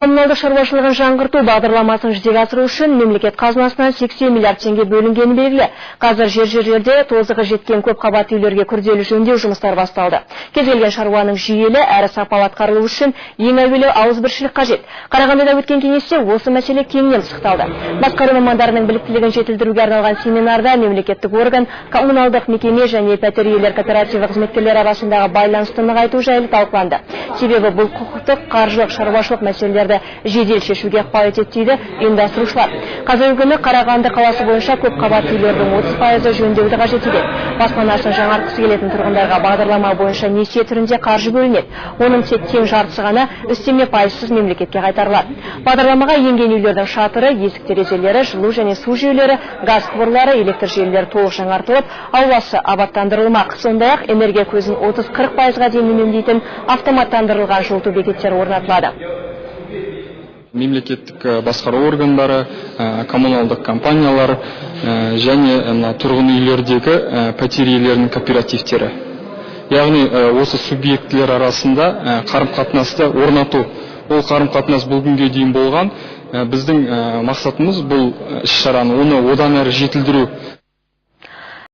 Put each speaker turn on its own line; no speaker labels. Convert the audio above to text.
Коммуналдық шаруашылығын жаңғырту бағдарламасын жүзеге асыру үшін мемлекет қазынасынан 80 миллиард теңге бөлінгені белгілі. Қазір жер-жерлерде тозығы жеткен көп қабатты үйлерге күрделі жөндеу жұмыстары басталды. Кез келген шаруаның жүйелі әрі сапалы атқарылуы үшін ең әуелі ауызбіршілік қажет. Қарағандыда өткен кеңесте осы мәселе кеңінен пысықталды. Басқару мамандарының біліктілігін жетілдіруге арналған семинарда мемлекеттік орган, коммуналдық мекеме және пәтер иелер кооперативі қызметкерлері арасындағы байланысты нығайту жайлы талқыланды. Себебі бұл құқықтық, қаржылық, шаруашылық мәселелерді жедел шешуге ықпал етеді дейді ұйымдастырушылар. Қазіргі күні Қарағанды қаласы бойынша көп қабатты үйлердің 30% жөндеуді қажет етеді. Баспанасын жаңартқысы келетін тұрғындарға бағдарлама бойынша несие түрінде қаржы бөлінеді. Оның тек тең жартысы ғана үстеме пайызсыз мемлекетке қайтарылады. Бағдарламаға енген үйлердің шатыры, есік терезелері, жылу және су жүйелері, газ құбырлары, электр желілері толық жаңартылып, ауласы абаттандырылмақ. Сондай-ақ энергия көзін 30-40%-ға дейін үнемдейтін автоматтандырылған жылыту бекеттері орнатылады.
Мемлекеттік басқару органдары, коммуналдық компаниялар және тұрғын үйлердегі пәтер иелерінің кооперативтері. Яғни осы субъектілер арасында қарым-қатынасты орнату. Ол қарым-қатынас бұл күнге дейін болған. Біздің мақсатымыз бұл іс-шараны оны одан әрі жетілдіру.